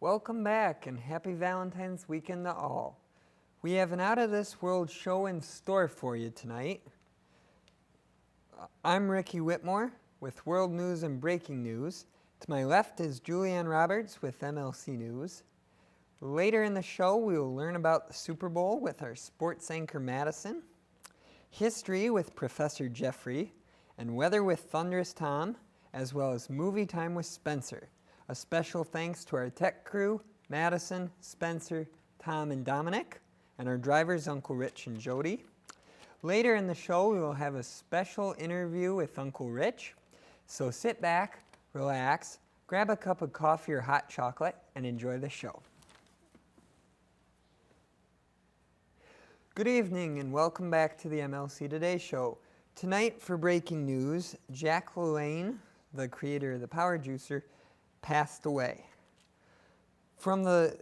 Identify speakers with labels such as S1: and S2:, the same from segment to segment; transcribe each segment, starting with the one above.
S1: Welcome back and happy Valentine's weekend to all. We have an out-of-this-world show in store for you tonight. I'm Ricky Whitmore with World News and Breaking News. To my left is Julianne Roberts with MLC News. Later in the show, we will learn about the Super Bowl with our sports anchor Madison, history with Professor Jeffrey, and weather with Thunderous Tom, as well as movie time with Spencer. A special thanks to our tech crew, Madison, Spencer, Tom, and Dominic, and our drivers, Uncle Rich and Jody. Later in the show, we will have a special interview with Uncle Rich. So sit back, relax, grab a cup of coffee or hot chocolate, and enjoy the show. Good evening and welcome back to the MLC Today Show. Tonight for breaking news, Jack LaLanne, the creator of the Power Juicer, passed away. From the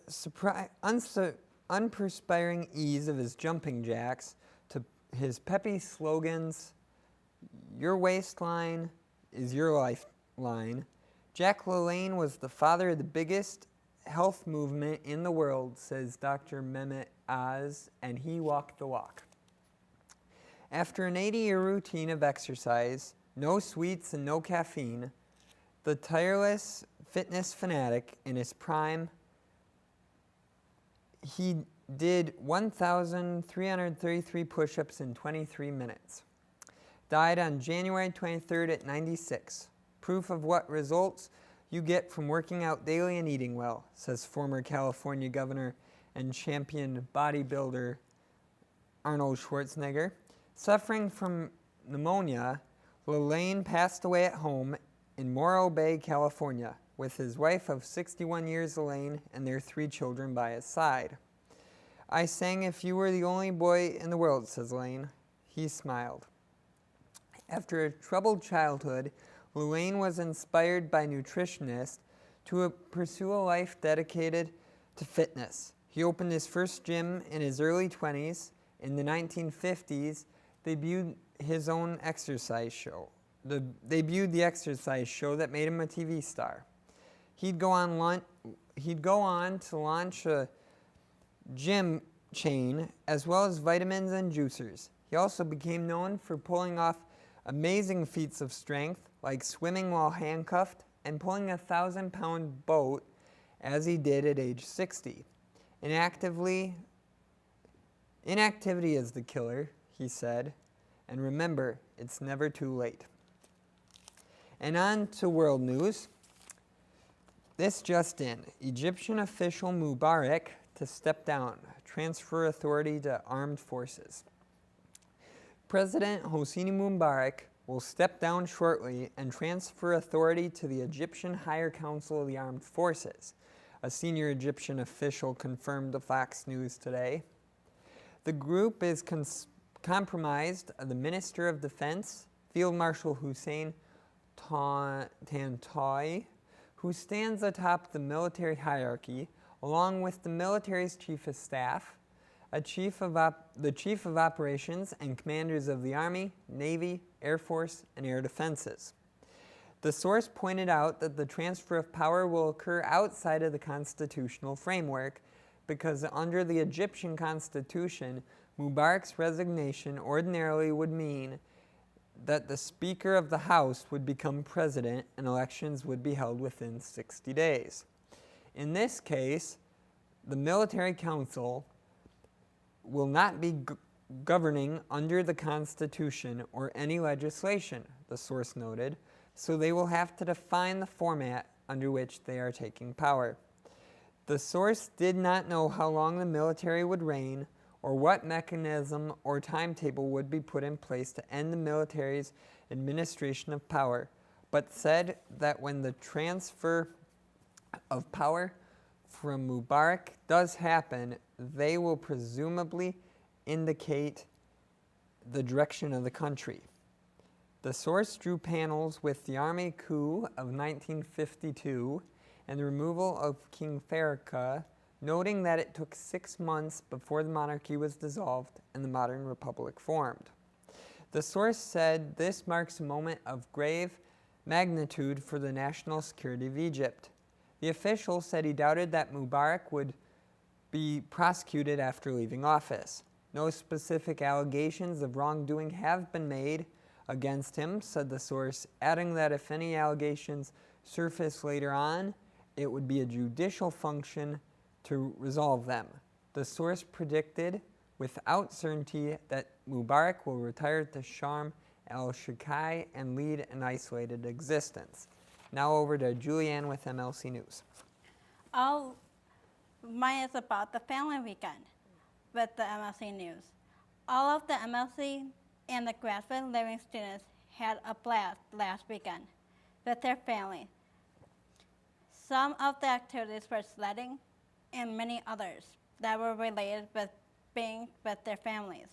S1: unperspiring ease of his jumping jacks to his peppy slogans, "Your waistline is your lifeline," Jack LaLanne was the father of the biggest health movement in the world, says Dr. Mehmet Oz, and he walked the walk. After an 80-year routine of exercise, no sweets and no caffeine, the tireless fitness fanatic in his prime, he did 1,333 push-ups in 23 minutes. Died on January 23rd at 96. Proof of what results you get from working out daily and eating well, says former California governor and champion bodybuilder Arnold Schwarzenegger. Suffering from pneumonia, LaLanne passed away at home in Morro Bay, California, with his wife of 61 years, Elaine, and their 3 children by his side. "I sang If You Were the Only Boy in the World," says Elaine. He smiled. After a troubled childhood, LaLanne was inspired by nutritionists to pursue a life dedicated to fitness. He opened his first gym in his early 20s. In the 1950s, debuted his own exercise show. Debuted the exercise show that made him a TV star. He'd go on to launch a gym chain as well as vitamins and juicers. He also became known for pulling off amazing feats of strength like swimming while handcuffed and pulling a 1,000-pound boat as he did at age 60. Inactivity is the killer, he said, and remember, it's never too late. And on to world news. This just in, Egyptian official Mubarak to step down, transfer authority to armed forces. President Hosni Mubarak will step down shortly and transfer authority to the Egyptian Higher Council of the Armed Forces. A senior Egyptian official confirmed to Fox News today. The group is comprised of the Minister of Defense, Field Marshal Hussein Tantawi, who stands atop the military hierarchy, along with the military's chief of staff, the chief of operations, and commanders of the Army, Navy, Air Force, and Air Defenses. The source pointed out that the transfer of power will occur outside of the constitutional framework because under the Egyptian constitution, Mubarak's resignation ordinarily would mean that the Speaker of the House would become president and elections would be held within 60 days. In this case, the military council will not be governing under the Constitution or any legislation, the source noted, so they will have to define the format under which they are taking power. The source did not know how long the military would reign or what mechanism or timetable would be put in place to end the military's administration of power, but said that when the transfer of power from Mubarak does happen, they will presumably indicate the direction of the country. The source drew panels with the army coup of 1952 and the removal of King Farouk, noting that it took 6 months before the monarchy was dissolved and the modern republic formed. The source said this marks a moment of grave magnitude for the national security of Egypt. The official said he doubted that Mubarak would be prosecuted after leaving office. No specific allegations of wrongdoing have been made against him, said the source, adding that if any allegations surface later on, it would be a judicial function to resolve them. The source predicted without certainty that Mubarak will retire to Sharm el-Sheikh and lead an isolated existence. Now over to Julianne with MLC News.
S2: Mine is about the family weekend with the MLC News. All of the MLC and the graduate living students had a blast last weekend with their family. Some of the activities were sledding and many others that were related with being with their families.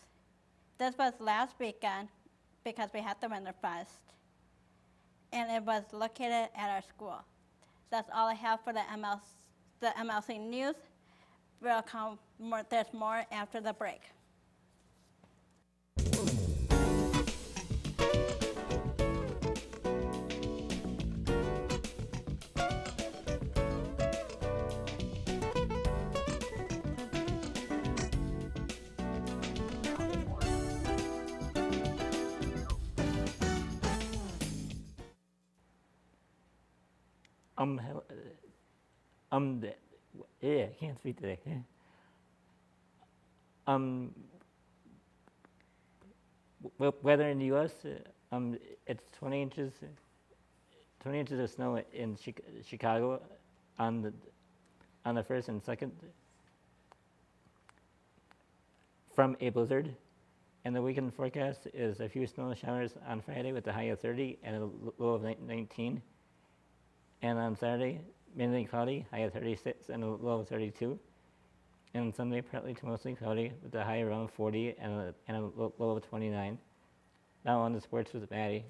S2: This was last weekend because we had the Winter Fest, and it was located at our school. That's all I have for the MLC News. There's more after the break.
S3: I can't speak today. Weather in the U.S. It's 20 inches of snow in Chicago on the 1st and 2nd from a blizzard, and the weekend forecast is a few snow showers on Friday with a high of 30 and a low of 19. And on Saturday, mainly cloudy, high of 36 and a low of 32. And on Sunday, partly to mostly cloudy with a high around 40 and a low of 29. Now on to sports with Maddie.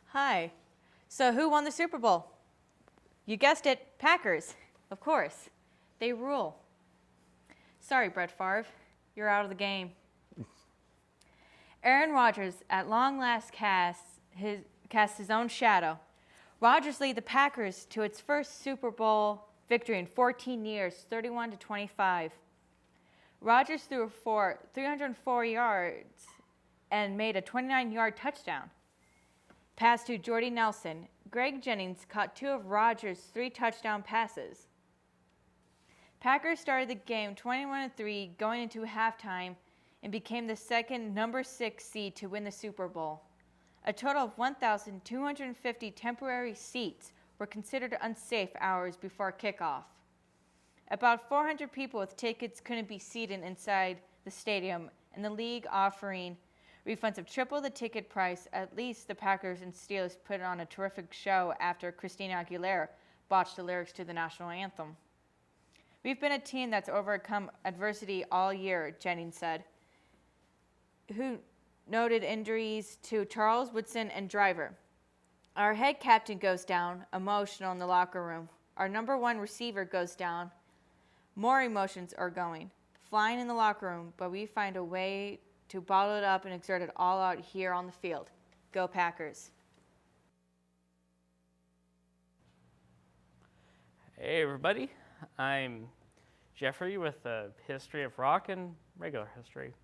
S4: Hi. So who won the Super Bowl? You guessed it, Packers. Of course. They rule. Sorry, Brett Favre. You're out of the game. Aaron Rodgers at long last casts his own shadow. Rodgers led the Packers to its first Super Bowl victory in 14 years, 31-25. Rodgers threw for 304 yards and made a 29-yard touchdown. Pass to Jordy Nelson. Greg Jennings caught 2 of Rodgers' 3 touchdown passes. Packers started the game 21-3 going into halftime and became the second number 6 seed to win the Super Bowl. A total of 1,250 temporary seats were considered unsafe hours before kickoff. About 400 people with tickets couldn't be seated inside the stadium, and the league offering refunds of triple the ticket price. At least the Packers and Steelers put on a terrific show after Christina Aguilera botched the lyrics to the national anthem. We've been a team that's overcome adversity all year, Jennings said, who noted injuries to Charles Woodson and Driver. Our head captain goes down, emotional in the locker room. Our number 1 receiver goes down. More emotions are going, flying in the locker room, but we find a way to bottle it up and exert it all out here on the field. Go Packers.
S5: Hey everybody, I'm Jeffrey with the history of rock and regular history.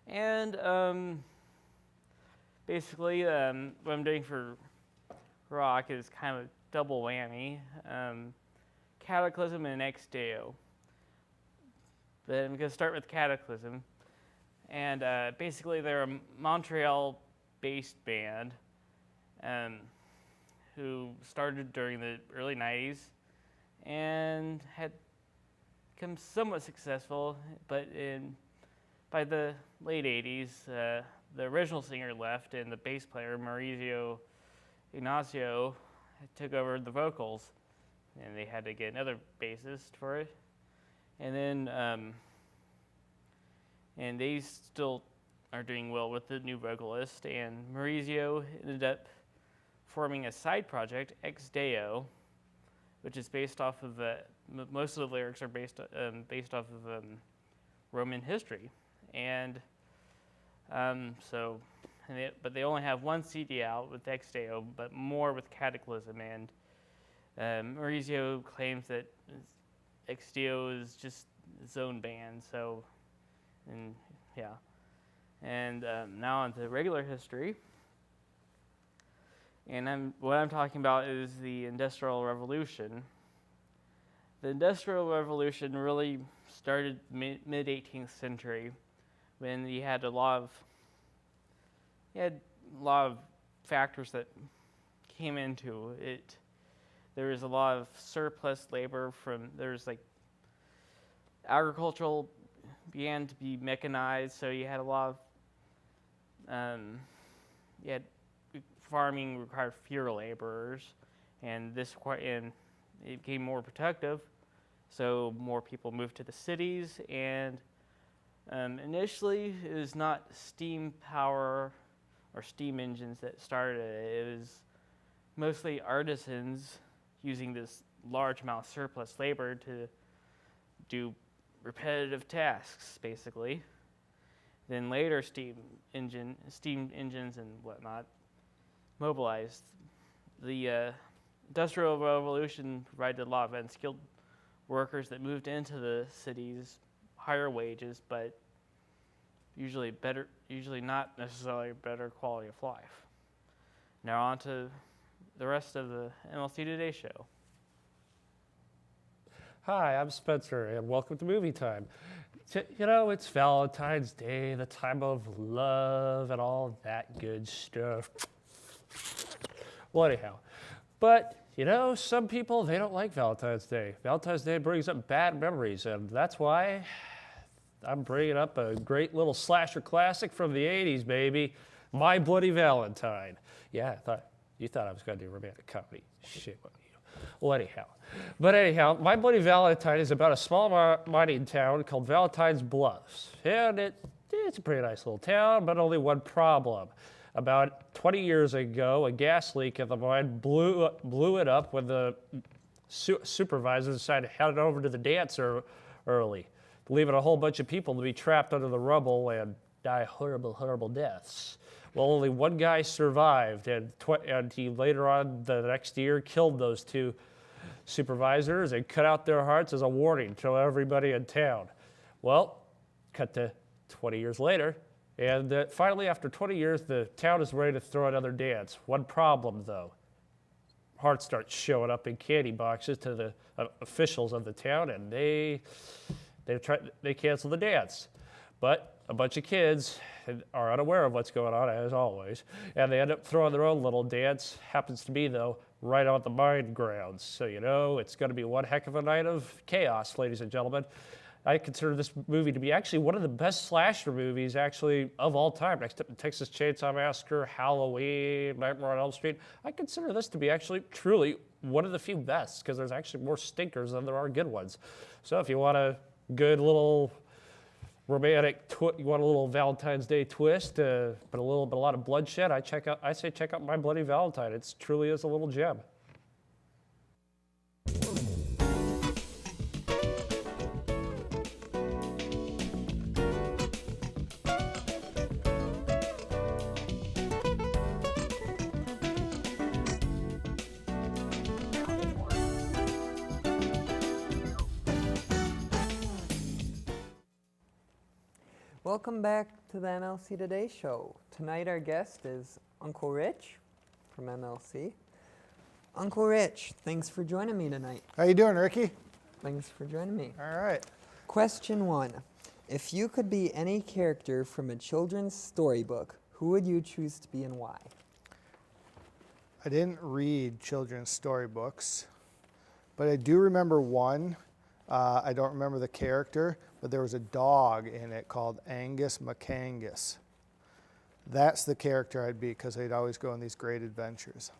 S5: And basically what I'm doing for rock is kind of a double whammy, Cataclysm and Ex Deo. But I'm going to start with Cataclysm. And basically they're a Montreal-based band who started during the early 90s and had become somewhat successful, but by the late 80s, the original singer left and the bass player, Maurizio Ignacio, took over the vocals, and they had to get another bassist for it. And then, and they still are doing well with the new vocalist, and Maurizio ended up forming a side project, Ex Deo, which is based off of most of the lyrics are based off of Roman history, and but they only have one CD out with Ex Deo, but more with Cataclysm, and Maurizio claims that XDO is just its own band. So, and yeah. And now on to regular history. And what I'm talking about is the Industrial Revolution. The Industrial Revolution really started mid-18th century when you had a lot of factors that came into it. There was a lot of surplus labor there's like agricultural began to be mechanized, so you had a lot of farming required fewer laborers, and it became more productive, so more people moved to the cities. And initially, it was not steam power or steam engines that started it. It was mostly artisans using this large amount of surplus labor to do repetitive tasks, basically. Then later, steam engines and whatnot mobilized. The Industrial Revolution provided a lot of unskilled workers that moved into the cities, higher wages, but usually not necessarily better quality of life. Now on to the rest of the MLC Today Show.
S6: Hi, I'm Spencer, and welcome to Movie Time. It's Valentine's Day, the time of love and all that good stuff. Well, anyhow, but, some people, they don't like Valentine's Day. Valentine's Day brings up bad memories, and that's why I'm bringing up a great little slasher classic from the 80s, baby, My Bloody Valentine. Yeah, you thought I was going to do romantic comedy. Shit, what you? Well, anyhow, My Bloody Valentine is about a small mining town called Valentine's Bluffs, and it's a pretty nice little town, but only one problem. About 20 years ago, a gas leak at the mine blew it up when the supervisor decided to head over to the dance early, leaving a whole bunch of people to be trapped under the rubble and die horrible, horrible deaths. Well, only one guy survived, and he later on the next year killed those two supervisors and cut out their hearts as a warning to everybody in town. Well, cut to 20 years later, and finally, after 20 years, the town is ready to throw another dance. One problem, though. Hearts start showing up in candy boxes to the officials of the town, and they cancel the dance. But a bunch of kids are unaware of what's going on, as always, and they end up throwing their own little dance. Happens to be, though, right on the mine grounds. So, it's going to be one heck of a night of chaos, ladies and gentlemen. I consider this movie to be actually one of the best slasher movies, actually, of all time. Next to Texas Chainsaw Massacre, Halloween, Nightmare on Elm Street. I consider this to be actually, truly, one of the few best, because there's actually more stinkers than there are good ones. So if you want a good little romantic, you want a little Valentine's Day twist, but a lot of bloodshed, I say check out My Bloody Valentine. It truly is a little gem.
S1: Welcome back to the MLC Today Show. Tonight our guest is Uncle Rich from MLC. Uncle Rich, thanks for joining me tonight.
S7: How you doing, Ricky?
S1: Thanks for joining me.
S7: All right.
S1: Question 1. If you could be any character from a children's storybook, who would you choose to be and why?
S7: I didn't read children's storybooks, but I do remember one. I don't remember the character, but there was a dog in it called Angus McAngus. That's the character I'd be, because I'd always go on these great adventures.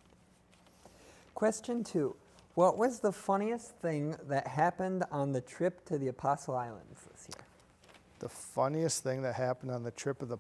S1: Question 2. What was the funniest thing that happened on the trip to the Apostle Islands this year?
S7: The funniest thing that happened on the trip of the